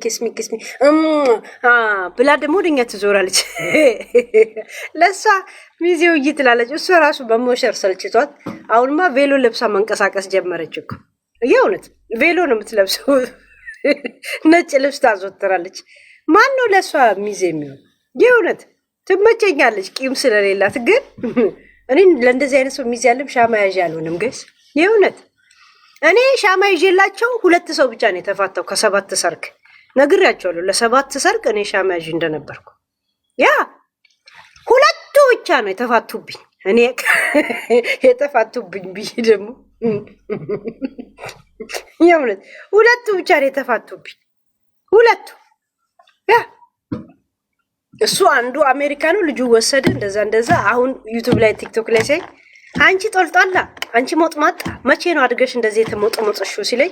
ኪስሚ ብላ ደግሞ ወደኛ ትዞራለች። ለእሷ ሚዜው ትላለች። እሷ ራሱ በሞሸር ሰልችቷት አሁንማ ቬሎ ለብሳ መንቀሳቀስ ጀመረች እኮ። የእውነት ቬሎ ነው የምትለብሰው። ነጭ ልብስ ታዘወትራለች። ማን ነው ለእሷ ሚዜ የሚሆን? የእውነት ትመቸኛለች ቂም ስለሌላት። ግን እኔ ለእንደዚህ አይነት ሰው ሚዜ ያለም ሻማ ያዥ አልሆንም ገስ። የእውነት እኔ ሻማ ይዤላቸው 2 ሰው ብቻ ነው የተፋታው ከ7 ሰርግ ነግሬያቸዋለሁ። ለ7 ሰርግ እኔ ሻማ ያዥ እንደነበርኩ ያ 2 ብቻ ነው የተፋቱብኝ። እኔ የተፋቱብኝ ብዬ ደግሞ የእውነት 2 ብቻ ነው የተፋቱብኝ። 2 ያ እሱ አንዱ አሜሪካ ነው። ልጁ ወሰደ እንደዛ። አሁን ዩቲዩብ ላይ ቲክቶክ ላይ ሳይ አንቺ ጦልጣላ አንቺ ሞጥማጣ መቼ ነው አድገሽ እንደዚህ የተሞጠሞጠሽው ሲለኝ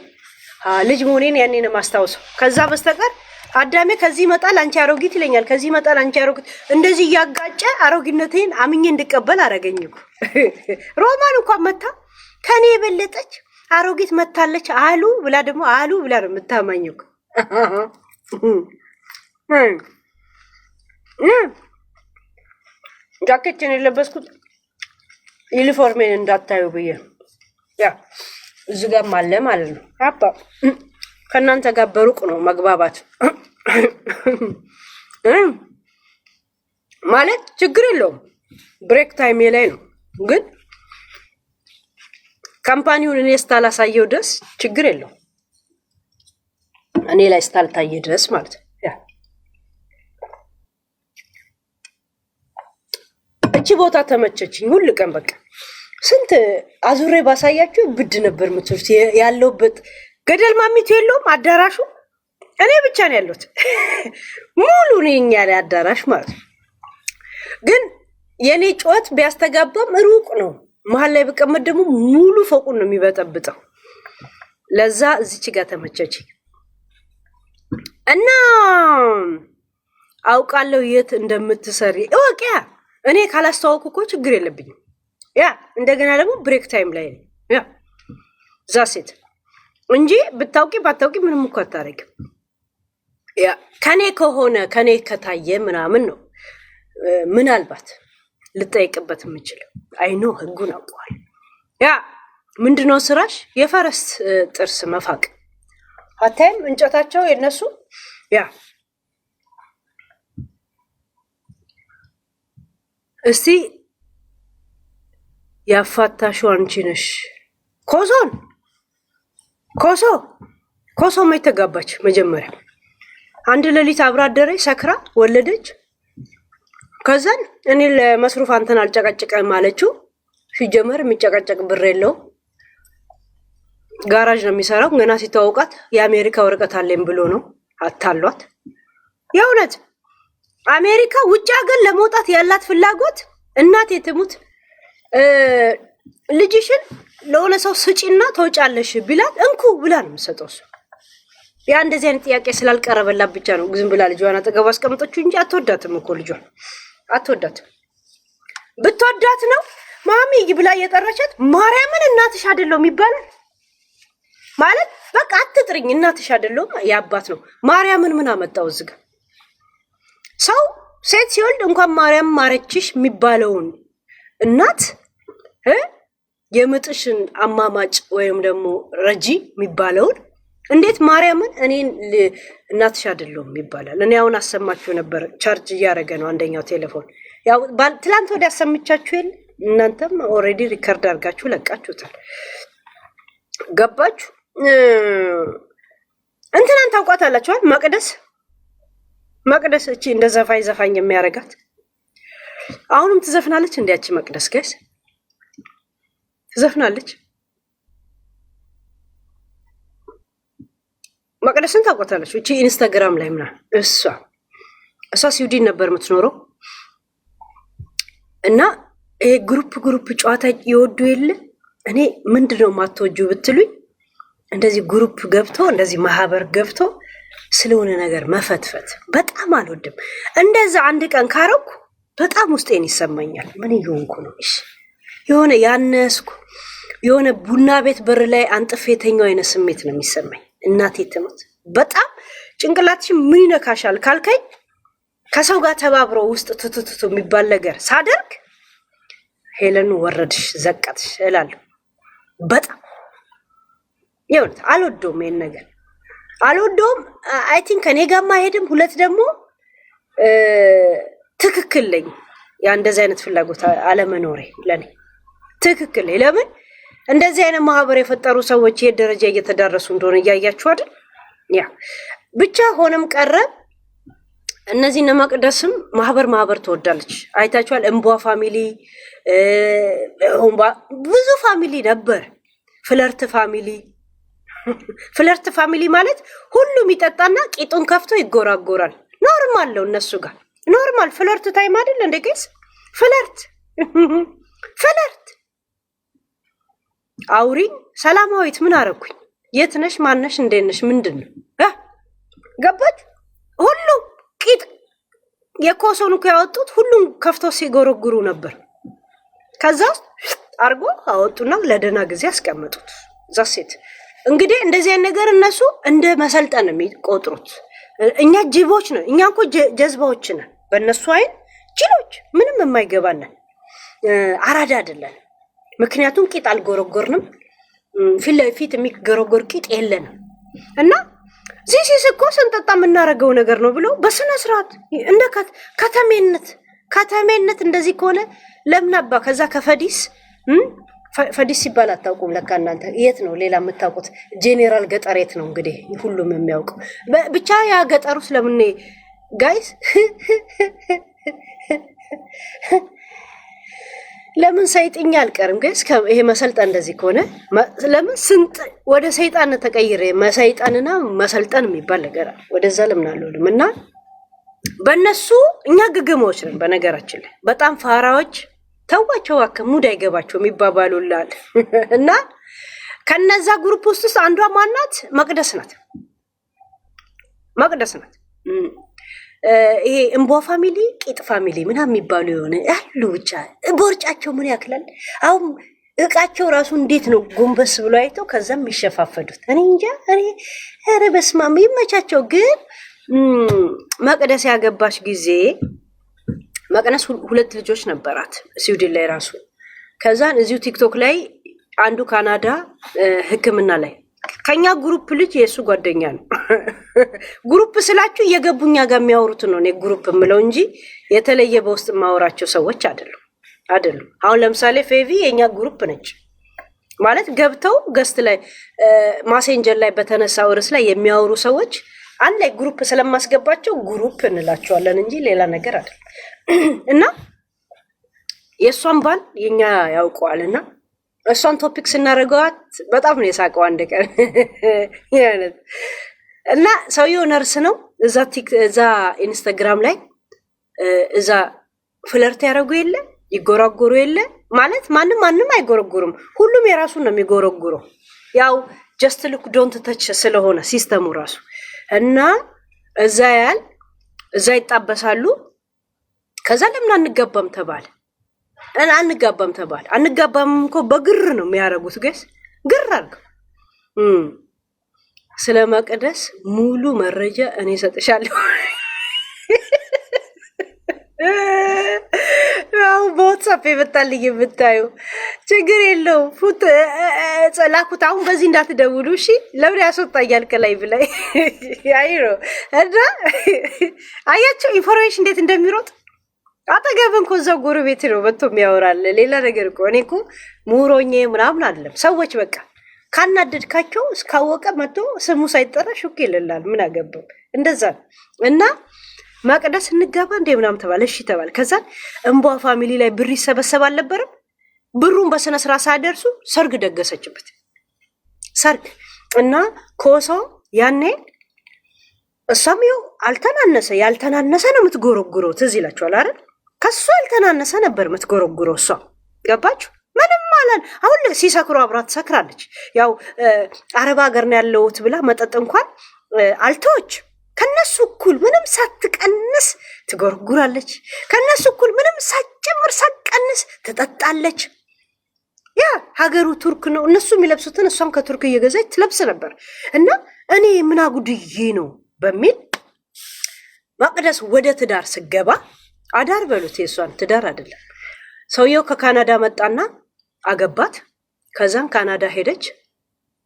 ልጅ መሆኔን ያኔ ነው ማስታወሰው። ከዛ በስተቀር አዳሜ ከዚህ ይመጣል አንቺ አሮጊት ይለኛል፣ ከዚህ ይመጣል አንቺ አሮጊት፣ እንደዚህ እያጋጨ አሮጊነቴን አምኜ እንድቀበል አረገኝ እኮ። ሮማን እንኳን መታ ከኔ የበለጠች አሮጊት መታለች አሉ ብላ ደግሞ አሉ ብላ ነው የምታማኝ እኮ። ጃኬትን የለበስኩት ዩኒፎርሜን እንዳታዩ ብዬ ያ እዚህ ጋር አለ ማለት ነው። አባ ከእናንተ ጋር በሩቅ ነው መግባባት ማለት ችግር የለውም። ብሬክ ታይም ላይ ነው ግን ካምፓኒውን እኔ ስታላሳየው ድረስ ችግር የለውም። እኔ ላይ ስታልታየ ድረስ ማለት ነው። እቺ ቦታ ተመቸችኝ። ሁሉ ቀን በቃ ስንት አዙሬ ባሳያችሁ ብድ ነበር ምትሉት። ያለውበት ገደል ማሚቱ የለውም አዳራሹ እኔ ብቻ ነው ያለሁት። ሙሉ ነኝ ያለ አዳራሽ ማለት ነው። ግን የኔ ጩኸት ቢያስተጋባም ሩቅ ነው። መሀል ላይ በቀመጥ ደግሞ ሙሉ ፎቁን ነው የሚበጠብጠው። ለዛ እዚች ጋር ተመቸችኝ እና አውቃለሁ የት እንደምትሰሪ እወቂያ። እኔ ካላስተዋወኩ እኮ ችግር የለብኝም። ያ እንደገና ደግሞ ብሬክ ታይም ላይ ነው ያ ዛሴት እንጂ ብታውቂ ባታውቂ ምንም እኮ አታረግም። ያ ከኔ ከታየ ምናምን ነው ምናልባት ልጠይቅበት የምችለው። አይኖ ህጉን አውቀዋል። ያ ምንድነው ስራሽ? የፈረስ ጥርስ መፋቅ አታይም? እንጨታቸው የነሱ ያ እስቲ ያፋታሽው አንቺ ነሽ። ኮሶ መች ተጋባች? መጀመሪያ አንድ ሌሊት አብራ አደረች፣ ሰክራ ወለደች። ከዛን እኔ ለመስሩፍ አንተን አልጨቀጨቀም አለችው። ሲጀመር የሚጨቀጨቅ ብር የለው፣ ጋራጅ ነው የሚሰራው። ገና ሲተዋወቃት የአሜሪካ ወረቀት አለኝ ብሎ ነው አታሏት። የእውነት አሜሪካ ውጭ ሀገር ለመውጣት ያላት ፍላጎት እናቴ ትሙት ልጅሽን ለሆነ ሰው ስጪና ተወጫለሽ ቢላት እንኩ ብላ ነው የምትሰጠው። ያ እንደዚህ አይነት ጥያቄ ስላልቀረበላት ብቻ ነው ዝም ብላ ልጇን አጠገቧ አስቀምጠችው እንጂ አትወዳትም እኮ ልጇን አትወዳትም። ብትወዳት ነው ማሚ ብላ እየጠራቻት ማርያምን እናትሽ አይደለም ይባላል ማለት በቃ አትጥሪኝ እናትሽ አይደለም ያባት ነው። ማርያምን ምን አመጣው እዚህ ጋር? ሰው ሴት ሲወልድ እንኳን ማርያም ማረችሽ የሚባለውን እናት የምጥሽን አማማጭ ወይም ደግሞ ረጂ የሚባለውን እንዴት ማርያምን እኔን እናትሽ አይደለም ይባላል? እኔ አሁን አሰማችሁ ነበር፣ ቻርጅ እያደረገ ነው አንደኛው ቴሌፎን። ያው ትላንት ወዲያ አሰምቻችሁ የለ እናንተም ኦልሬዲ ሪከርድ አድርጋችሁ ለቃችሁታል። ገባችሁ? እንትናን ታውቋታላችኋል? መቅደስ እቺ እንደ ዘፋኝ የሚያረጋት አሁንም ትዘፍናለች። እንዲያቺ መቅደስ ጋይስ ትዘፍናለች። መቅደስን ታውቋታለች? እቺ ኢንስታግራም ላይ ምናምን እሷ ስዊድን ነበር የምትኖረው እና ይሄ ግሩፕ ጨዋታ ይወዱ የለ። እኔ ምንድነው ማትወጁ ብትሉኝ እንደዚህ ግሩፕ ገብቶ እንደዚህ ማህበር ገብቶ ስለሆነ ነገር መፈትፈት በጣም አልወድም። እንደዛ አንድ ቀን ካረኩ በጣም ውስጤን ይሰማኛል። ምን ይሆንኩ ነው? እሺ የሆነ ያነስኩ የሆነ ቡና ቤት በር ላይ አንጥፌ የተኛው አይነት ስሜት ነው የሚሰማኝ። እናቴ ትሞት በጣም ጭንቅላትሽ ምን ይነካሻል ካልከኝ ከሰው ጋር ተባብሮ ውስጥ ትትትቱ የሚባል ነገር ሳደርግ ሄለን ወረድሽ ዘቀጥሽ እላለሁ። በጣም ይኸውልህ አልወደውም፣ ይሄን ነገር አልወደውም። አይ ቲንክ ከኔ ጋር ማሄድም ሁለት ደግሞ ትክክል ነኝ። ያ እንደዚህ አይነት ፍላጎት አለመኖሬ ለኔ ትክክል ነኝ። ለምን እንደዚህ አይነት ማህበር የፈጠሩ ሰዎች የት ደረጃ እየተዳረሱ እንደሆነ እያያችሁ አይደል? ያ ብቻ ሆነም ቀረ እነዚህ እነ መቅደስም ማህበር ትወዳለች። አይታችኋል። እንቧ ፋሚሊ ብዙ ፋሚሊ ነበር። ፍለርት ፋሚሊ ማለት ሁሉም ይጠጣና ቂጡን ከፍቶ ይጎራጎራል። ኖርማል ነው እነሱ ጋር ኖርማል ፍለርት ታይም አይደል እንደ ቄስ ፍለርት አውሪ ሰላማዊት ምን አረኩኝ? የት ነሽ? ማነሽ? እንዴት ነሽ? ምንድነው ገባች? ሁሉ ቂጥ የኮሶን እኮ ያወጡት ሁሉም ከፍቶ ሲጎረጉሩ ነበር። ከዛ አርጎ አወጡና ለደና ጊዜ አስቀመጡት። ዛሴት እንግዲህ እንደዚህ አይነት ነገር እነሱ እንደ መሰልጠን የሚቆጥሩት። እኛ ጅቦች ነው። እኛ እኮ ጀዝባዎች ነን በእነሱ አይን ጅሎች፣ ምንም የማይገባነን አራዳ አይደለን። ምክንያቱም ቂጥ አልጎረጎርንም፣ ፊት ለፊት የሚጎረጎር ቂጥ የለንም። እና ዚስ እኮ ስንጠጣ የምናደርገው ነገር ነው ብለው በስነ ስርዓት እንደ ከተሜነት እንደዚህ ከሆነ ለምን አባ ከዛ ከፈዲስ ፈዲስ ሲባል አታውቁም ለካ እናንተ። የት ነው ሌላ የምታውቁት? ጄኔራል ገጠሬት ነው እንግዲህ ሁሉም የሚያውቀው። ብቻ ያ ገጠሩ ስለምን ጋይስ ለምን ሰይጥኛ አልቀርም ጋይስ። ይሄ መሰልጠን እንደዚህ ከሆነ ለምን ስንት ወደ ሰይጣን ተቀይረ መሰይጣንና መሰልጠን የሚባል ነገር ወደዛ ለምን አልወልም። እና በእነሱ እኛ ግግሞች ነን በነገራችን ላይ በጣም ፋራዎች። ተዋቸው ሙድ አይገባቸው የሚባባሉላል። እና ከነዛ ግሩፕ ውስጥ አንዷ ማናት? መቅደስ ናት። ይሄ እንቧ ፋሚሊ ቂጥ ፋሚሊ ምናምን የሚባሉ የሆነ ያሉ ብቻ ቦርጫቸው ምን ያክላል። አሁን እቃቸው ራሱ እንዴት ነው ጎንበስ ብሎ አይተው ከዛም የሚሸፋፈዱት። እኔ እንጃ። ኧረ በስመ አብ ይመቻቸው። ግን መቅደስ ያገባች ጊዜ መቅደስ ሁለት ልጆች ነበራት ስዊድን ላይ ራሱ። ከዛን እዚሁ ቲክቶክ ላይ አንዱ ካናዳ ሕክምና ላይ ከኛ ግሩፕ ልጅ የሱ ጓደኛ ነው። ግሩፕ ስላችሁ እየገቡኛ ጋር የሚያወሩት ነው እኔ ግሩፕ የምለው እንጂ የተለየ በውስጥ የማወራቸው ሰዎች አይደሉም። አሁን ለምሳሌ ፌቪ የኛ ግሩፕ ነች ማለት ገብተው ገስት ላይ ማሴንጀር ላይ በተነሳው ርዕስ ላይ የሚያወሩ ሰዎች አንድ ላይ ግሩፕ ስለማስገባቸው ግሩፕ እንላቸዋለን እንጂ ሌላ ነገር አይደለም። እና የእሷን ባል የኛ ያውቀዋልና እሷን ቶፒክ ስናደርገዋት በጣም ነው የሳቀው አንድ ቀን። እና ሰውየው ነርስ ነው። እዛ ኢንስታግራም ላይ እዛ ፍለርት ያደረጉ የለ ይጎረጎሩ የለ ማለት ማንም አይጎረጉሩም። ሁሉም የራሱን ነው የሚጎረጉረው። ያው ጀስት ሉክ ዶንት ተች ስለሆነ ሲስተሙ ራሱ። እና እዛ ይጣበሳሉ። ከዛ ለምን አንጋባም ተባለ። አንጋባም እኮ በግር ነው የሚያደርጉት። ገስ ግር አድርገው ስለ መቅደስ ሙሉ መረጃ እኔ ሰጥሻለሁ። አሁን በዋትስአፕ የመጣልኝ የምታዩ ችግር የለው። ፉት ላኩት። አሁን በዚህ እንዳትደውሉ እሺ። ለምን ያስወጣኛል ከላይ ብላይ አይሮ እና አያቸው ኢንፎርሜሽን እንዴት እንደሚሮጥ አጠገብን እኮ እዛው ጎረቤት ነው መጥቶ የሚያወራል። ሌላ ነገር እኮ እኔ እኮ ምሁሮኜ ምናምን አይደለም። ሰዎች በቃ ካናደድካቸው እስካወቀ መጥቶ ስሙ ሳይጠራ ሹክ ይልላል። ምን አገባው እንደዛ። እና መቅደስ እንጋባ እንደ ምናምን ተባለ። እሺ ተባለ። ከዛ እንቧ ፋሚሊ ላይ ብር ይሰበሰብ አልነበረም? ብሩን በስነ ስርዓት ሳይደርሱ ሰርግ ደገሰችበት። ሰርግ እና ኮሶ ያኔ እሷም ይኸው ያልተናነሰ ነው የምትጎረጉረው። ትዝ ይላችኋል አይደል? ከሱ ያልተናነሰ ነበር የምትጎረጉረው እሷ። ገባችሁ? ምንም አላል። አሁን ሲሰክሩ አብራ ትሰክራለች። ያው አረብ ሀገር ነው ያለሁት ብላ መጠጥ እንኳን አልተወች። ከነሱ እኩል ምንም ሳትቀንስ ትጎረጉራለች። ከነሱ እኩል ምንም ሳትጨምር ሳትቀንስ ትጠጣለች። ያ ሀገሩ ቱርክ ነው። እነሱ የሚለብሱትን እሷም ከቱርክ እየገዛች ትለብስ ነበር። እና እኔ ምን አጉድዬ ነው በሚል መቅደስ ወደ ትዳር ስገባ አዳር በሉት የሷን ትዳር አይደለም። ሰውየው ከካናዳ መጣና አገባት። ከዛን ካናዳ ሄደች።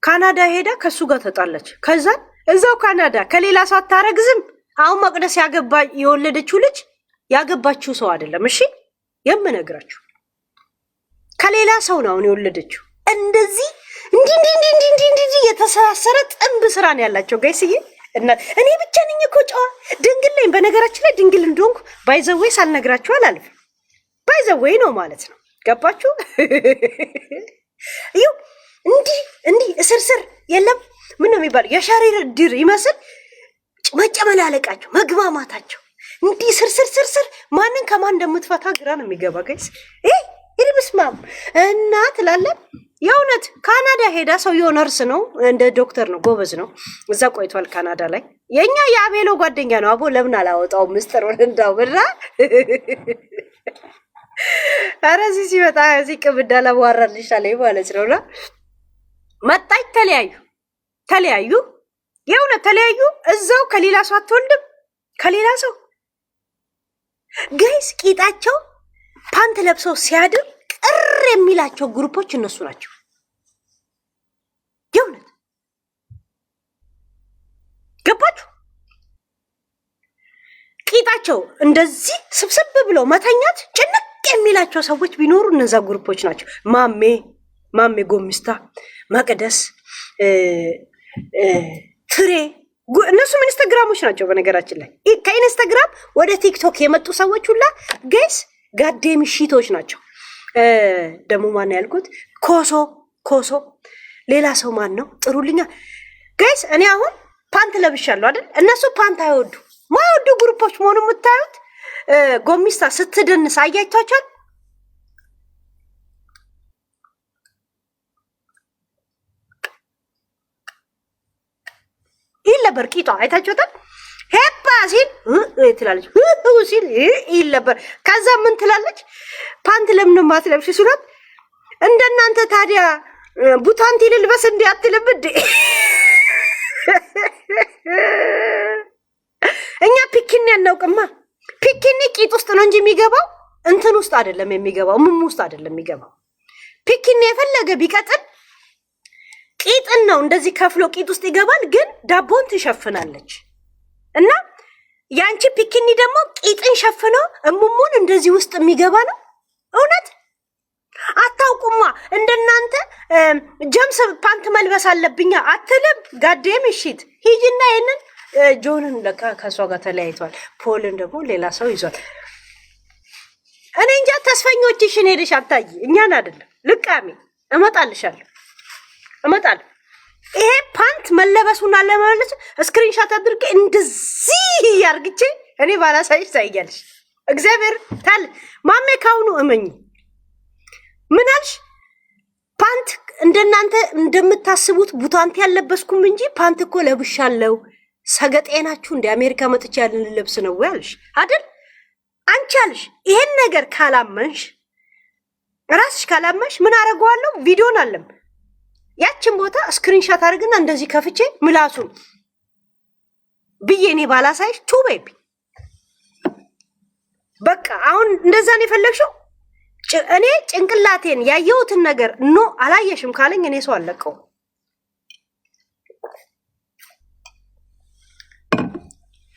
ካናዳ ሄዳ ከሱ ጋር ተጣላች። ከዛን እዛው ካናዳ ከሌላ ሰው አታረግዝም። አሁን መቅደስ የወለደችው ልጅ ያገባችው ሰው አይደለም። እሺ የምነግራችሁ ከሌላ ሰው ነው አሁን የወለደችው። እንደዚህ እንዲህ የተሳሰረ ጥንብ ስራ ነው ያላቸው ጋይስዬ። እና እኔ ብቻ ነኝ እኮ ጨዋ ድንግል ነኝ። በነገራችን ላይ ድንግል እንደሆንኩ ባይዘዌይ ሳልነግራችሁ አላልፍም። ባይዘዌይ ነው ማለት ነው። ገባችሁ? እዩ እንዲህ እስርስር የለም ምን ነው የሚባለው? የሻሪር ድር ይመስል መጨመላለቃቸው መግባማታቸው እንዲህ ስርስር ማንን ከማን እንደምትፈታ ግራ ነው የሚገባ ጋይስ። ይርብስማም እና ትላለን። የእውነት ካናዳ ሄዳ ሰውየው ነርስ ነው፣ እንደ ዶክተር ነው፣ ጎበዝ ነው። እዛ ቆይቷል ካናዳ ላይ። የኛ የአቤሎ ጓደኛ ነው። አቦ ለምን አላወጣው ምስጢር እንዳው ብራ ኧረ እዚህ ሲመጣ እዚህ ቅብዳ ለማዋራልሽ አለኝ ማለት ነውና መጣች። ተለያዩ። የእውነት ተለያዩ። እዛው ከሌላ ሰው አትወልድም፣ ከሌላ ሰው ጋይስ። ቂጣቸው ፓንት ለብሰው ሲያድር ቅር የሚላቸው ግሩፖች እነሱ ናቸው። የእውነት ገባችሁ? ቂጣቸው እንደዚህ ስብስብ ብለው መተኛት ጭንቅ የሚላቸው ሰዎች ቢኖሩ እነዛ ግሩፖች ናቸው። ማሜ ጎሚስታ፣ መቅደስ፣ ፍሬ እነሱም ኢንስታግራሞች ናቸው። በነገራችን ላይ ከኢንስታግራም ወደ ቲክቶክ የመጡ ሰዎች ሁላ ጋይስ ጋዴም ሺቶች ናቸው። ደግሞ ማን ያልኩት ኮሶ ሌላ ሰው ማን ነው? ጥሩልኛ ጋይስ። እኔ አሁን ፓንት ለብሻለሁ አይደል? እነሱ ፓንት ማይወዱ ግሩፖች መሆኑ የምታዩት። ጎሚስታ ስትደንስ አያቻቻል። ይለበር ቂጧ አይታችሁታል። ሄፓ ሲል ትላለች፣ ሲል ይለበር። ከዛ ምን ትላለች? ፓንት ለምን ማትለብሽ ሲሏት እንደናንተ ታዲያ ቡታንቲ ልልበስ እንዴ አትልም እንዴ? እኛ ፒኪኒ አናውቅማ። ፒኪኒ ቂጥ ውስጥ ነው እንጂ የሚገባው እንትን ውስጥ አይደለም የሚገባው፣ ውስጥ አይደለም የሚገባው። ፒኪኒ የፈለገ ቢቀጥል ቂጥን ነው እንደዚህ ከፍሎ ቂጥ ውስጥ ይገባል፣ ግን ዳቦን ትሸፍናለች። እና ያንቺ ፒኪኒ ደግሞ ቂጥን ሸፍኖ እሙሙን እንደዚህ ውስጥ የሚገባ ነው። እውነት አታውቁማ። እንደናንተ ጀምስ ፓንት መልበስ አለብኛ አትልም። ጋዴም እሺት ሂጂና ይሄንን ጆንን ለካ ከሷ ጋር ተለያይቷል። ፖልን ደግሞ ሌላ ሰው ይዟል። እኔ እንጃ። ተስፈኞችሽን ሄደሽ አታይ፣ እኛን አይደለም። ልቃሚ እመጣልሻለሁ። ይሄ ፓንት መለበሱና ለመመለስ ስክሪንሻት አድርጌ እንደዚህ ያርግቼ እኔ ባላሳይሽ ታይያለሽ። እግዚአብሔር ታል ማሜ ካሁኑ እመኝ። ምን አልሽ? ፓንት እንደናንተ እንደምታስቡት ቡታንቲ ያለበስኩም እንጂ ፓንት እኮ ለብሻለሁ። ሰገጤናችሁ እንደ አሜሪካ መጥቻ ያለን ልብስ ነው ያልሽ አይደል? አንቺ አልሽ። ይሄን ነገር ካላመንሽ ራስሽ ካላመንሽ ምን አደርገዋለሁ? ቪዲዮን አለም ያችን ቦታ ስክሪንሻት አድርግና እንደዚህ ከፍቼ ምላሱን ብዬ እኔ ባላሳይሽ ቱ ቤቢ በቃ አሁን እንደዛ ነው የፈለግሽው። እኔ ጭንቅላቴን ያየሁትን ነገር ኖ አላየሽም ካለኝ እኔ ሰው አለቀው።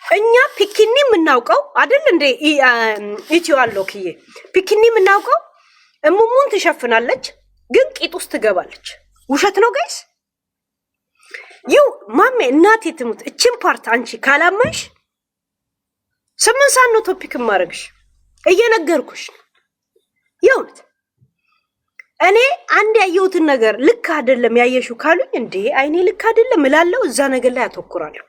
እኛ ፒኪኒ የምናውቀው አይደል እንደ ኢትዮ አሎክዬ ፒኪኒ የምናውቀው እሙሙን ትሸፍናለች፣ ግን ቂጥ ውስጥ ትገባለች። ውሸት ነው ጋይስ። ይው ማሜ እናቴ ትሙት እቺን ፓርት አንቺ ካላመንሽ 8 ሰዓት ነው ቶፒክ ማረግሽ እየነገርኩሽ። የውት እኔ አንድ ያየሁትን ነገር ልክ አይደለም ያየሽው ካሉኝ እንዴ አይኔ ልክ አይደለም እላለሁ። እዛ ነገር ላይ አተኩራለሁ።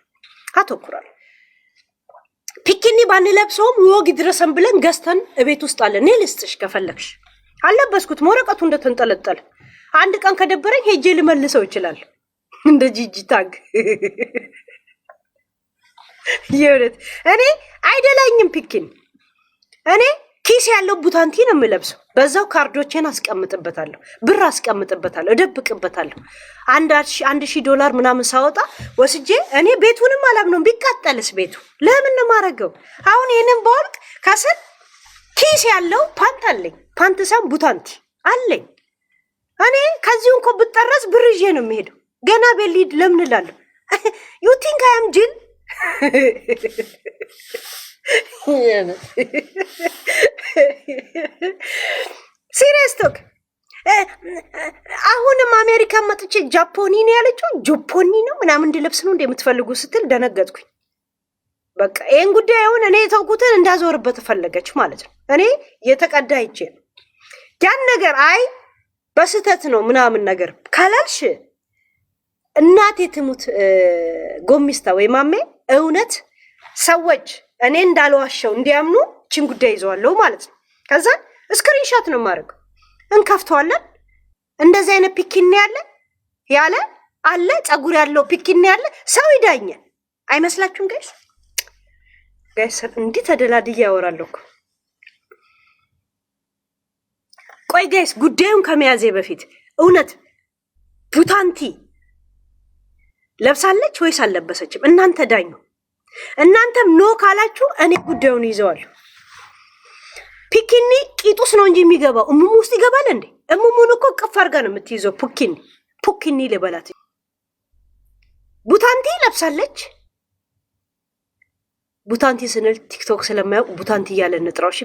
ፒኪኒ ባንለብሰውም ወግ ድረሰን ብለን ገዝተን እቤት ውስጥ አለ። እኔ ልስጥሽ ከፈለግሽ። አለበስኩት ወረቀቱ እንደተንጠለጠለ። አንድ ቀን ከደበረኝ ሄጄ ልመልሰው ይችላል። እንደ ጂጂ ታግ ይወት እኔ አይደላኝም ፒኪኒ። እኔ ኪስ ያለው ቡታንቲ ነው የምለብሰው። በዛው ካርዶቼን አስቀምጥበታለሁ፣ ብር አስቀምጥበታለሁ፣ እደብቅበታለሁ። $1,000 ምናምን ሳወጣ ወስጄ እኔ ቤቱንም አላምነውም። ቢቃጠልስ ቤቱ ለምን ነው ማረገው? አሁን ይሄንን ባወልቅ ከስር ኪስ ያለው ፓንት አለኝ። ፓንት ሳም ቡታንቲ አለኝ። እኔ ከዚሁ እንኳ ብጠረስ ብር ይዤ ነው የምሄደው። ገና ቤሊድ ለምን እላለሁ? ዩ ቲንክ አይ አም ጂል? ሲሪየስ ቶክ። አሁንም አሜሪካ መጥቼ ጃፖኒ ነው ያለችው። ጃፖኒ ነው ምናምን እንድለብስ ነው እንደምትፈልጉ ስትል ደነገጥኩኝ። በቃ ይሄን ጉዳይ አሁን እኔ የተውኩትን እንዳዞርበት ፈለገች ማለት ነው። እኔ የተቀዳ ይቼ ያን ነገር አይ በስተት ነው ምናምን ነገር ካላልሽ እናቴ ትሙት ጎሚስታ ወይ ማሜ እውነት ሰዎች እኔ እንዳልዋሸው እንዲያምኑ ቺን ጉዳይ ይዘዋለሁ ማለት ነው። ከዛ ስክሪንሾት ነው ማድረገው። እንከፍተዋለን። እንደዚህ አይነት ፒኪኒ ያለ አለ ጸጉር ያለው ፒኪኒ ያለ ሰው ይዳኛል። አይመስላችሁም ጋይስ? እንዲህ ተደላድዬ ያወራለሁ እኮ። ቆይ ጋይስ ጉዳዩን ከመያዜ በፊት እውነት ቡታንቲ ለብሳለች ወይስ አልለበሰችም? እናንተ ዳኙ። እናንተም ኖ ካላችሁ እኔ ጉዳዩን ይዘዋለሁ። ፒኪኒ ቂጡስ ነው እንጂ የሚገባው እሙሙ ውስጥ ይገባል እንዴ? እሙሙን እኮ ቅፍ አድርጋ ነው የምትይዘው። ፑኪኒ ልበላት። ቡታንቲ ለብሳለች። ቡታንቲ ስንል ቲክቶክ ስለማያውቅ ቡታንቲ እያለ እንጥራው። እሺ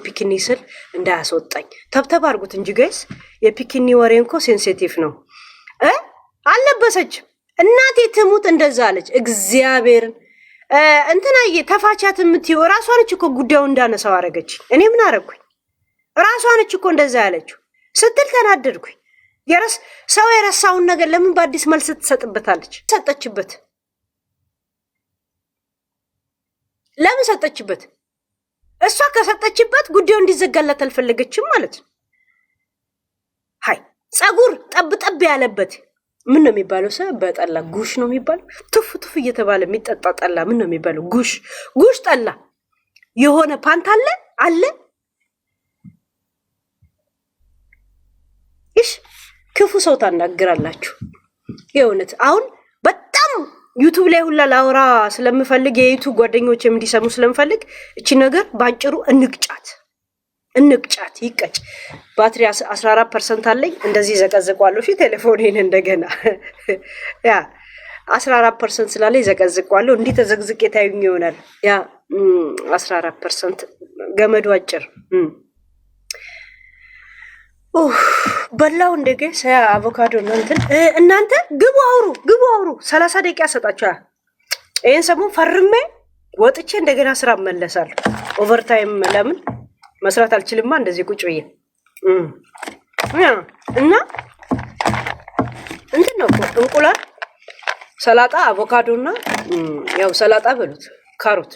ፒኪኒ ስል እንዳያስወጣኝ ተብተብ አድርጉት እንጂ ጋይስ የፒኪኒ ወሬ እንኮ ሴንሲቲቭ ነው። አልለበሰችም። እናቴ ትሙት እንደዛ አለች። እግዚአብሔርን እንትናዬ ተፋቻት የምትይው ራሷ ነች እኮ ጉዳዩን እንዳነሳው አረገች። እኔ ምን አረግኩኝ? ራሷ ነች እኮ እንደዛ ያለችው ስትል ተናደድኩኝ። ሰው የረሳውን ነገር ለምን በአዲስ መልስ ትሰጥበታለች? ሰጠችበት። ለምን ሰጠችበት? እሷ ከሰጠችበት ጉዳዩ እንዲዘጋላት አልፈለገችም ማለት ነው። ሃይ ጸጉር ጠብ ያለበት ምን ነው የሚባለው? በጠላ ጉሽ ነው የሚባለው። ቱፍ እየተባለ የሚጠጣ ጠላ ምን ነው የሚባለው? ጉሽ ጠላ የሆነ ፓንት አለ። እሺ ክፉ ሰው ታናግራላችሁ። የእውነት አሁን በጣም ዩቲዩብ ላይ ሁላ ላውራ ስለምፈልግ የዩቲዩብ ጓደኞችም እንዲሰሙ ስለምፈልግ እቺ ነገር ባጭሩ እንቅጫት ይቀጭ። ባትሪ 14% አለኝ። እንደዚህ ዘቀዝቋለሁ። ፊት ቴሌፎኔን እንደገና ያ 14% ስላለኝ ዘቀዝቋለሁ። እንዲህ ተዘግዝቄ ታዩኝ ይሆናል። ያ 14% ገመዱ አጭር በላው እንደገ አቮካዶ ነው እንትን። እናንተ ግቡ አውሩ 30 ደቂቃ ሰጣችኋል። ይሄን ሰሞን ፈርሜ ወጥቼ እንደገና ስራ መለሳለሁ። ኦቨርታይም ለምን መስራት አልችልማ እንደዚህ ቁጭ ብዬ እና እንትን ነው እንቁላል፣ ሰላጣ፣ አቮካዶና ያው ሰላጣ በሉት ካሮት፣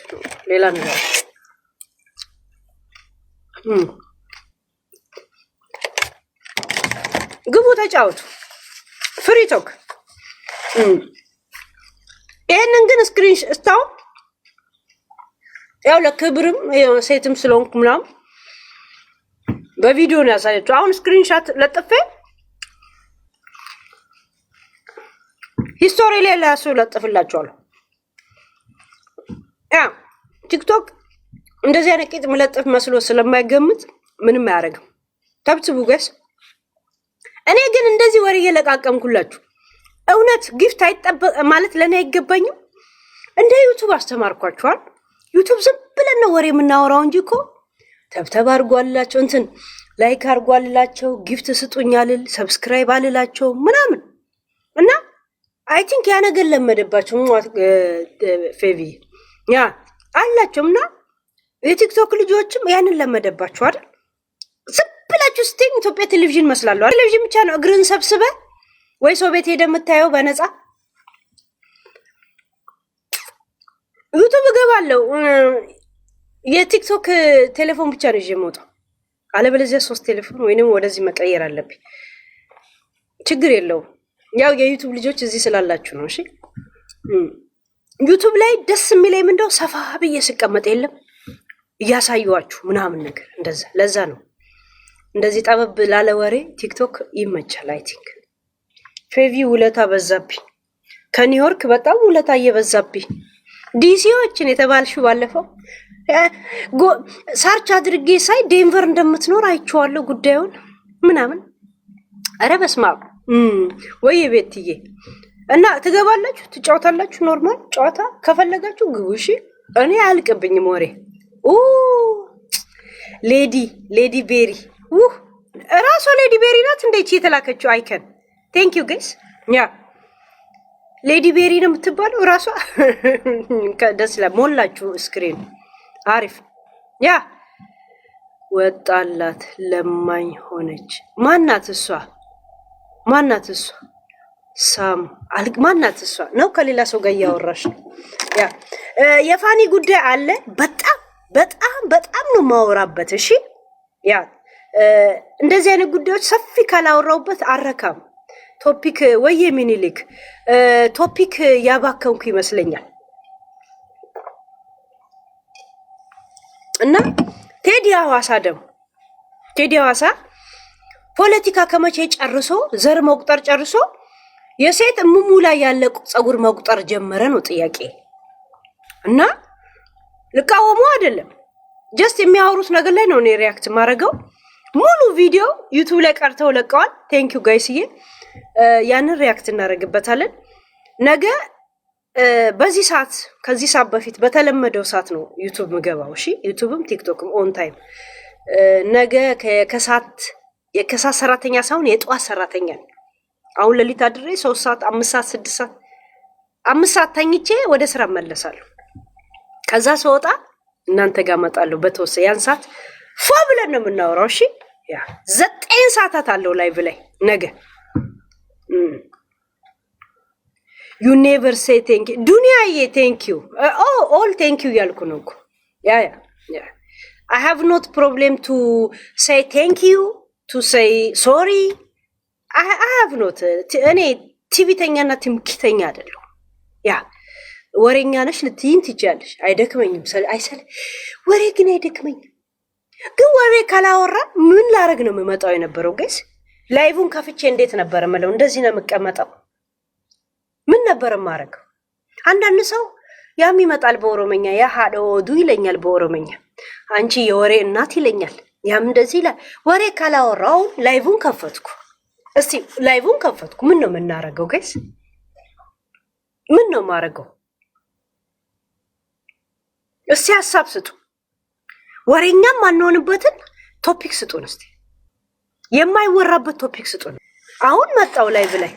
ሌላ ነገር ግቡ ተጫወቱ። ፍሪ ቶክ። ይሄንን ግን ስክሪን ስታው ያው ለክብርም ሴትም ስለሆንኩ ምናምን በቪዲዮ ነው ያሳየችው። አሁን ስክሪንሻት ለጥፌ ሂስቶሪ ላይ ላሱ ለጥፍላችኋለሁ። ያ ቲክቶክ እንደዚህ አይነት ቂጥ መለጥፍ መስሎ ስለማይገምት ምንም አያደርግም። ተብትቡ ገስ እኔ ግን እንደዚህ ወሬ እየለቃቀምኩላችሁ እውነት ጊፍት አይጠበቅ ማለት ለኔ አይገባኝም። እንደ ዩቲዩብ አስተማርኳችኋል። ዩቲዩብ ዝም ብለን ነው ወሬ የምናወራው እንጂ እኮ ተብተብ አድርጓላቸው እንትን ላይክ አድርጓላቸው ጊፍት ስጡኛል ሰብስክራይብ አልላቸው ምናምን እና አይ ቲንክ ያ ነገር ለመደባቸው ፌቪ ያ አላቸው እና የቲክቶክ ልጆችም ያንን ለመደባቸው አይደል? ዝም ብላችሁ ስትኝ ኢትዮጵያ ቴሌቪዥን መስላለሁ። ቴሌቪዥን ብቻ ነው እግርን ሰብስበ ወይ ሰው ቤት ሄደ የምታየው በነፃ። ዩቲዩብ እገባለሁ የቲክቶክ ቴሌፎን ብቻ ነው ይዤ የምወጣው። አለበለዚያ 3 ቴሌፎን ወይንም ወደዚህ መቀየር አለብኝ። ችግር የለውም ያው የዩቲዩብ ልጆች እዚህ ስላላችሁ ነው። እሺ ዩቲዩብ ላይ ደስ የሚለኝ ምንድነው ሰፋ ብዬ ስቀመጥ የለም እያሳዩዋችሁ ምናምን ነገር እንደዛ ለዛ ነው እንደዚህ ጠበብ ላለ ወሬ ቲክቶክ ይመቻል። አይ ቲንክ ፌቪ ውለታ በዛብኝ ከኒውዮርክ በጣም ውለታ እየበዛብኝ ዲሲዎችን የተባልሽው ባለፈው ሳርች አድርጌ ሳይ ዴንቨር እንደምትኖር አይቼዋለሁ ጉዳዩን ምናምን። ኧረ በስመ አብ ወይ ቤትዬ እና ትገባላችሁ ትጫወታላችሁ። ኖርማል ጨዋታ ከፈለጋችሁ ግቡ እሺ። እኔ አያልቅብኝም ወሬ። ሌዲ ቤሪ እራሷ ሌዲ ቤሪ ናት እንዴት የተላከችው አይከን ቴንክ ዩ ጋይስ ያ ሌዲ ቤሪ ነው የምትባለው እራሷ። ደስ ይላል። ሞላችሁ ስክሪን አሪፍ ያ ወጣላት ለማኝ ሆነች። ማናት እሷ ሳም አልቅ ማናት እሷ ነው? ከሌላ ሰው ጋር እያወራሽ ነው። ያ የፋኒ ጉዳይ አለ። በጣም ነው ማወራበት። እሺ ያ እንደዚህ አይነት ጉዳዮች ሰፊ ካላወራውበት አረካም። ቶፒክ ወይ ሚኒሊክ ቶፒክ ያባከንኩ ይመስለኛል። እና ቴዲ ሐዋሳ ፖለቲካ ከመቼ ጨርሶ ዘር መቁጠር ጨርሶ የሴት እሙሙ ላይ ያለ ጸጉር መቁጠር ጀመረ ነው ጥያቄ። እና ልቃወሙ አይደለም ጀስት የሚያወሩት ነገር ላይ ነው እኔ ሪያክት ማድረገው። ሙሉ ቪዲዮ ዩቲዩብ ላይ ቀርተው ለቀዋል። ቴንክ ዩ ጋይስዬ ያንን ሪያክት እናደርግበታለን ነገ በዚህ ሰዓት ከዚህ ሰዓት በፊት በተለመደው ሰዓት ነው ዩቲዩብ ምገባው። እሺ ዩቲዩብም ቲክቶክም ኦን ታይም። ነገ ከሰዓት ሰራተኛ ሳይሆን የጠዋት ሰራተኛ ነው። አሁን ሌሊት አድሬ 3 ሰዓት 5 ሰዓት 6 ሰዓት 5 ሰዓት ተኝቼ ወደ ስራ መለሳለሁ። ከዛ ስወጣ እናንተ ጋር እመጣለሁ። በተወሰነ ያን ሰዓት ፏ ብለን ነው የምናወራው። እሺ ያ 9 ሰዓታት አለው ላይቭ ላይ ነገ። You never say thank you. ዱንያዬ thank you. All thank you ያልኩ ነው እኮ። ያ I have not problem to say thank you, to say sorry. I have not. እኔ ቲቪተኛና ትምክተኛ አይደለሁ። ያ ወሬኛ ነሽ ልትይኝ ትችያለሽ። አይደክመኝም። ወሬ ግን አይደክመኝም። ግን ወሬ ካላወራ ምን ላረግ ነው የምመጣው የነበረው ጋይስ? ላይቭን ከፍቼ እንዴት ነበር የምለው? እንደዚህ ነው የምቀመጠው። ምን ነበር ማረግ? አንዳንድ ሰው ያም ይመጣል በኦሮመኛ ያ ሀዶዱ ይለኛል በኦሮመኛ አንቺ የወሬ እናት ይለኛል። ያም እንደዚህ ይላል። ወሬ ካላወራው ላይቭን ከፈትኩ። እስቲ ላይቭን ከፈትኩ። ምን ነው የምናረገው ጋይስ? ምን ነው ማረገው? እስቲ ሐሳብ ስጡ። ወሬኛም ማንሆንበትን ቶፒክ ስጡን። እስቲ የማይወራበት ቶፒክ ስጡን። አሁን መጣው ላይቭ ላይ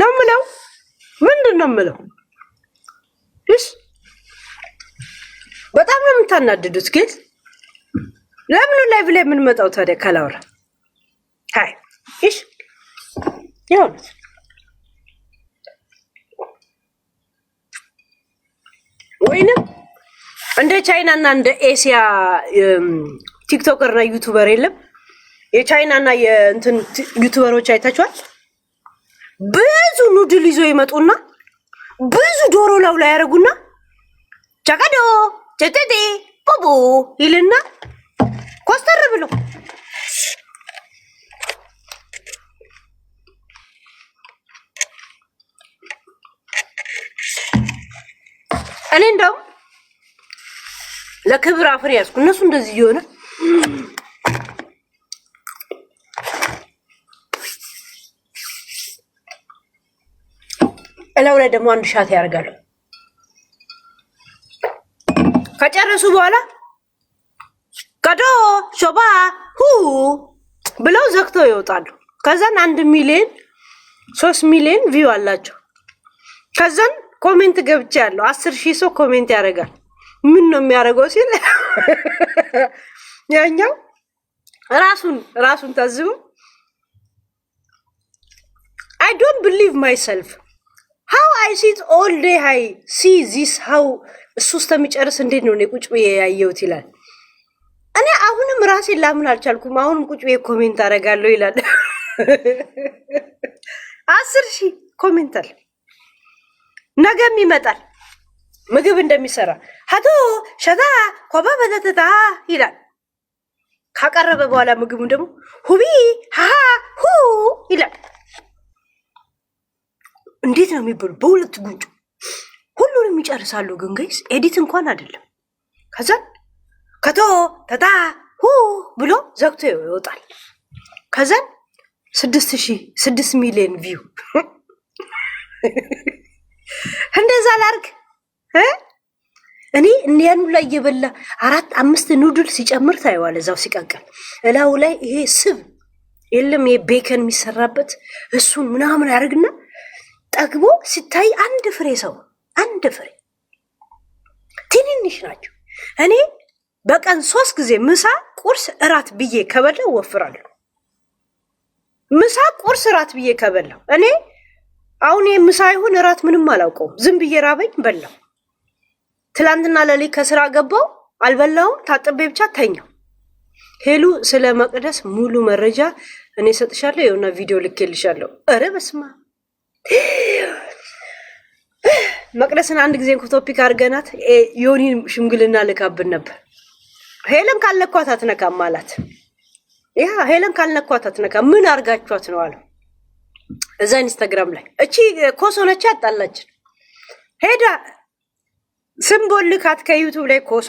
ነው ምለው ምንድነው ምለው? እሺ በጣም ነው የምታናድዱት። ግን ለምን ላይቭ ላይ ምን መጣው ታዲያ ካላወራ? ሃይ እሺ ያው ወይንም እንደ ቻይና እና እንደ ኤሲያ ቲክቶከር እና ዩቲዩበር የለም። የቻይና እና የእንትን ዩቲዩበሮች አይታችኋል? ብዙ ኑድል ይዞ ይመጡና ብዙ ዶሮ ላይ ያረጉና ቻካዶ ቸተቴ ቦቦ ይልና ኮስተር ብሎ እኔ እንደው ለክብር አፍሬ ያዝኩ። እነሱ እንደዚህ ይሆነ እላው ላይ ደግሞ አንድ ሻት ያደርጋሉ። ከጨረሱ በኋላ ከዶ ሾባ ብለው ዘግተው ይወጣሉ። ከዛን 1 ሚሊዮን 3 ሚሊዮን ቪው አላቸው። ከዛን ኮሜንት ገብቼ ያለው 10,000 ሰው ኮሜንት ያደርጋል። ምን ነው የሚያደርገው ሲል ያኛው ራሱን ታዝቡ። I don't believe myself. How I sit all day I see this how እሱ እስከሚጨርስ እንዴት ነው እኔ ቁጭ ብዬ ያየሁት ይላል። እኔ አሁንም ራሴን ላምን አልቻልኩም። አሁንም ቁጭ ብዬ ኮሜንት አደርጋለሁ ይላል 10,000 ኮሜንት አለ። ነገም ይመጣል ምግብ እንደሚሰራ ሀቶ ሸታ ኮባ በተተታ ይላል። ካቀረበ በኋላ ምግቡን ደግሞ ሁቢ ሃ ሁ ይላል። እንዴት ነው የሚበሉ? በሁለት ጉንጩ ሁሉንም ይጨርሳሉ። ግን ጋይስ ኤዲት እንኳን አይደለም። ከዛ ከቶ ተታ ሁ ብሎ ዘግቶ ይወጣል። ከዛ 6 ሚሊዮን ቪው እንደዛ ላርግ እኔ እንያኑ ላይ እየበላ 4-5 ኑድል ሲጨምር ታየዋለ። እዛው ሲቀቀል እላው ላይ ይሄ ስብ የለም ይሄ ቤከን የሚሰራበት እሱን ምናምን ያደርግና ጠግቦ ሲታይ አንድ ፍሬ ትንንሽ ናቸው። እኔ በቀን 3 ጊዜ ምሳ፣ ቁርስ፣ እራት ብዬ ከበላው ወፍራለሁ። ምሳ፣ ቁርስ፣ እራት ብዬ ከበላው እኔ አሁን ምሳ ይሁን እራት ምንም አላውቀውም። ዝም ብዬ ራበኝ በላው። ትላንትና ለሊት ከስራ ገባው አልበላውም። ታጥቤ ብቻ ተኛው። ሄሉ ስለ መቅደስ ሙሉ መረጃ እኔ ሰጥሻለሁ። የሆነ ቪዲዮ ልኬልሻለሁ። ኧረ በስማ መቅደስን አንድ ጊዜ ቶፒክ አድርገናት ዮኒን ሽምግልና ልካብን ነበር። ሄለን ካልነኳት አትነካም አላት። ያ ሄለን ካልነኳት አትነካም። ምን አርጋችኋት ነው አለው። እዛ ኢንስታግራም ላይ እቺ ኮሶ ነች ያጣላችን ሄዳ ስምቦል ልካት ከዩቱብ ላይ ኮሶ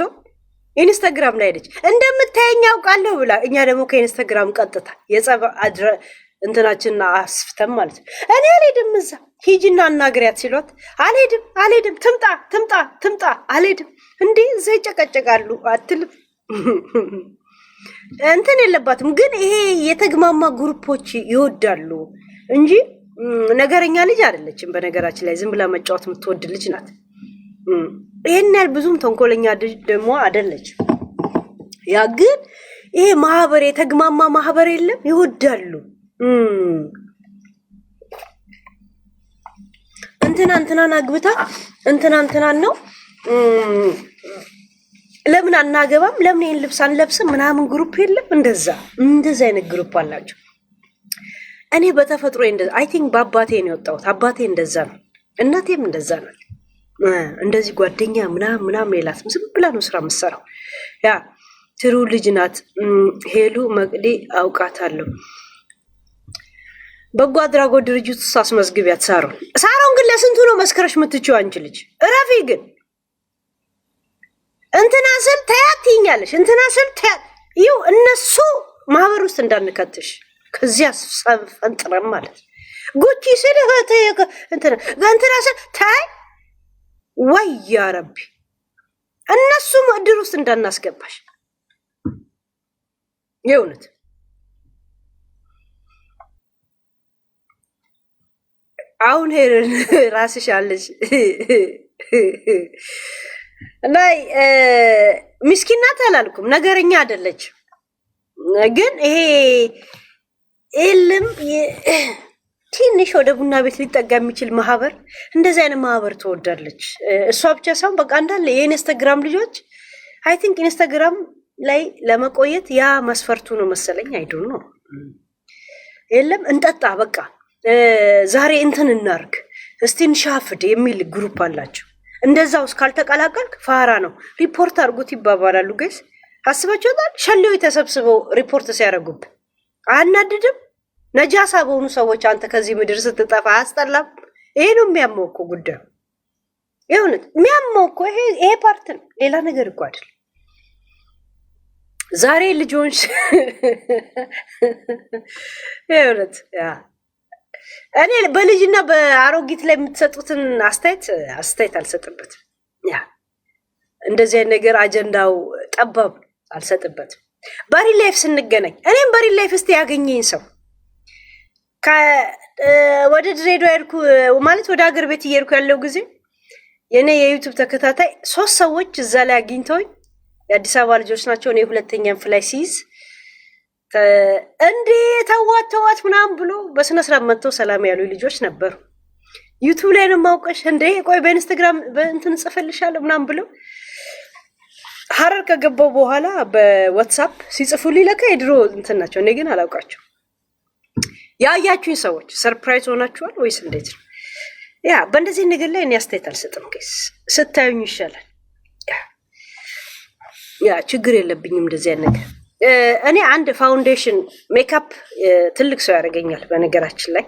ኢንስታግራም ላይ ሄደች። እንደምታየኝ አውቃለሁ ብላ እኛ ደግሞ ከኢንስታግራም ቀጥታ የጸባ እንትናችንና አስፍተም ማለት ነው። እኔ አልሄድም እዛ ሂጂና አናግሪያት ሲሏት አልሄድም ትምጣ አልሄድም። እንዴ እዛ ይጨቀጨቃሉ አትልም እንትን የለባትም። ግን ይሄ የተግማማ ግሩፖች ይወዳሉ እንጂ ነገረኛ ልጅ አይደለችም። በነገራችን ላይ ዝም ብላ መጫወት የምትወድ ልጅ ናት። ይሄን ያህል ብዙም ተንኮለኛ ደግሞ አይደለችም። ያ ግን ይሄ ማህበር የተግማማ ማህበር የለም ይወዳሉ። እንትናን አግብታ እንትናን ነው ለምን አናገባም ለምን ይሄን ልብስ አንለብስም ምናምን ግሩፕ የለም። እንደዛ አይነት ግሩፕ አላቸው። እኔ በተፈጥሮ አይ ቲንክ በአባቴ ነው የወጣሁት። አባቴ እንደዛ ነው፣ እናቴም እንደዛ ነው። እንደዚህ ጓደኛ ምናምን የላትም። ዝም ብላ ነው ስራ የምትሰራው። ያ ትሩ ልጅ ናት። ሄሉ መቅዲ አውቃታለሁ። በጎ አድራጎት ድርጅት ውስጥ አስመዝግቢያት። ሳሮን ግን ለስንቱ ነው መስከረሽ የምትችይው? አንቺ ልጅ እረፊ። ግን እንትና ስል ተያት ትይኛለሽ። እንትና ስል ተያት ይው እነሱ ማህበር ውስጥ እንዳንከትሽ ከዚያ ፈንጥረም ማለት ጉቺ ስል እንትና ስል ታይ ወይ ያ ረቢ እነሱም እድር ውስጥ እንዳናስገባሽ የእውነት አሁን ሄረን ራስሽ አለሽ እና ምስኪን ናት አላልኩም፣ ነገረኛ አይደለች። ግን ይሄ የለም ትንሽ ወደ ቡና ቤት ሊጠጋ የሚችል ማህበር እንደዚህ አይነት ማህበር ትወዳለች። እሷ ብቻ ሳይሆን በቃ እንዳለ የኢንስታግራም ልጆች አይ ቲንክ ኢንስታግራም ላይ ለመቆየት ያ መስፈርቱ ነው መሰለኝ። አይዶን ነው የለም እንጠጣ በቃ ዛሬ እንትን እናርግ እስቲ እንሻፍድ የሚል ግሩፕ አላቸው። እንደዛው ካልተቀላቀልክ ፋራ ነው ሪፖርት አድርጉት ይባባላሉ። ጋይስ አስባችሁታል? ሸሌው ተሰብስበው ሪፖርት ሲያደርጉብ አናድድም? ነጃሳ በሆኑ ሰዎች አንተ ከዚህ ምድር ስትጠፋ አያስጠላም? ይሄ ነው የሚያመው እኮ ጉዳዩ። ይሁንት የሚያመው እኮ ይሄ ፓርት ነው፣ ሌላ ነገር እኮ አይደል። ዛሬ ልጆች ይሁንት ያ እኔ በልጅና በአሮጊት ላይ የምትሰጡትን አስተያየት አልሰጥበትም። ያ እንደዚህ አይነት ነገር አጀንዳው ጠባብ አልሰጥበትም። በሪ ላይፍ ስንገናኝ እኔም በሪ ላይፍ እስቲ ያገኘኝ ሰው ወደ ድሬዳዋ ሄድኩ ማለት ወደ ሀገር ቤት እየሄድኩ ያለው ጊዜ የኔ የዩቲዩብ ተከታታይ 3 ሰዎች እዛ ላይ አግኝተውኝ የአዲስ አበባ ልጆች ናቸው። እኔ ሁለተኛም ፍላይ ሲይዝ እንዴ ተዋት ምናምን ብሎ በስነ ስርዓት መጥተው ሰላም ያሉ ልጆች ነበሩ። ዩቲዩብ ላይ ነው ማውቀሽ እንዴ ቆይ በኢንስታግራም በእንትን ጽፈልሻለሁ ምናምን ብሎ ሐረር ከገባው በኋላ በዋትስአፕ ሲጽፉልኝ ለካ የድሮ እንትን ናቸው። እኔ ግን አላውቃቸው። ያያችሁኝ ሰዎች ሰርፕራይዝ ሆናችኋል ወይስ እንዴት ነው? ያ በእንደዚህ ነገር ላይ እኔ አስተያየት አልሰጥም። ጌስ ስታዩኝ ይሻላል። ያ ችግር የለብኝም እንደዚህ አይነት ነገር። እኔ አንድ ፋውንዴሽን ሜካፕ ትልቅ ሰው ያደርገኛል። በነገራችን ላይ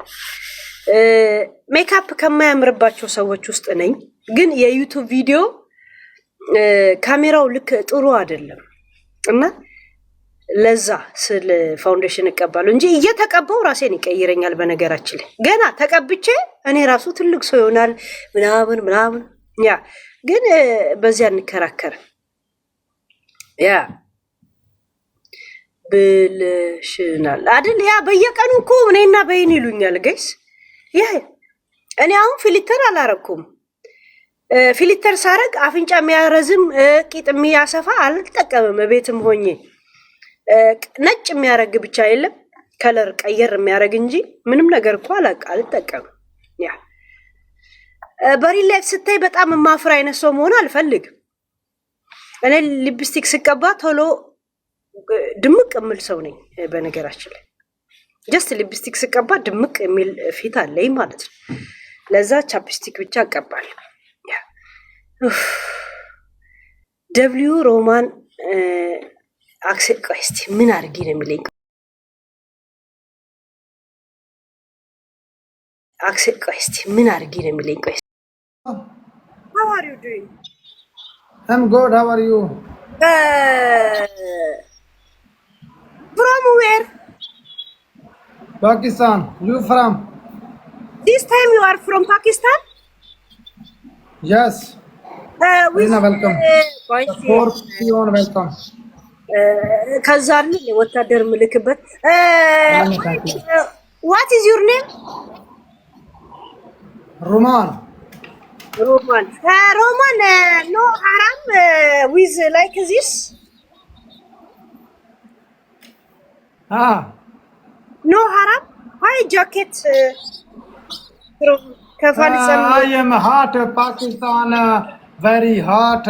ሜካፕ ከማያምርባቸው ሰዎች ውስጥ ነኝ። ግን የዩቱብ ቪዲዮ ካሜራው ልክ ጥሩ አይደለም እና ለዛ ስለ ፋውንዴሽን እቀባለሁ እንጂ እየተቀባው ራሴን ይቀይረኛል። በነገራችን ላይ ገና ተቀብቼ እኔ ራሱ ትልቅ ሰው ይሆናል ምናምን ያ ግን በዚያ እንከራከርም። ያ ብልሽናል አይደል? ያ በየቀኑ እኮ እኔና በይን ይሉኛል ጋይስ። ያ እኔ አሁን ፊልተር አላረኩም። ፊልተር ሳረግ አፍንጫ የሚያረዝም ቂጥ የሚያሰፋ አልጠቀምም። ቤትም ሆኜ ነጭ የሚያረግ ብቻ የለም ከለር ቀየር የሚያረግ እንጂ ምንም ነገር እኮ አልጠቀምም። ያ በሪል ላይፍ ስታይ በጣም ማፍራ አይነት ሰው መሆን አልፈልግም። እኔ ሊፕስቲክ ስቀባ ቶሎ ድምቅ የሚል ሰው ነኝ። በነገራችን ላይ ጀስት ሊፕስቲክ ስቀባ ድምቅ የሚል ፊት አለኝ ማለት ነው። ለዛ ቻፕስቲክ ብቻ እቀባለሁ። ደብሊው ሮማን አክሴፕት ቆይ እስቲ ምን አድርጊ ነው የሚለኝ? አክሴፕት ቆይ እስቲ ምን አድርጊ ነው የሚለኝ? ቆይ how are you doing? I'm good. How are you? From where? Pakistan. You from? This time you are from Pakistan? Yes. welcome. Fourth pion welcome. ከዛር ወታደር ምልክበት what is your name? Roman. Roman. Roman, no haram with like this? No haram? Why jacket? I am hot. Pakistan, very hot.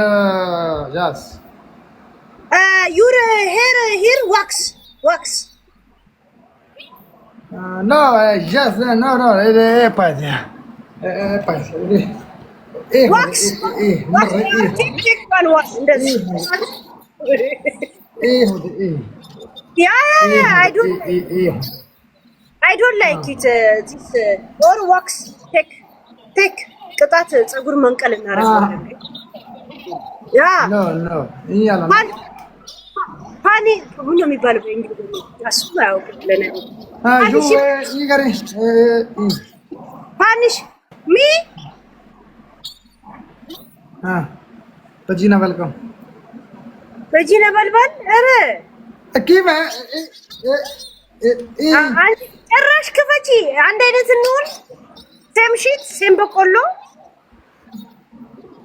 Yes. Your hair here wax. No, yes, no. Wax. Take one wax. Yeah. I don't like it. This or wax. Take. ቅጣት ፀጉር መንቀል እናደርጋለን። ያ no. ፓኒ ምን ነው የሚባለው በእንግሊዝኛ? እሱ አያውቅም ለኔ። ፓኒሽ ሚ በጂና welcome. በጂና በልባል ኧረ አኪማ ጭራሽ ክፈቺ። አንድ አይነት እንሆን ሴም ሺት ሴም በቆሎ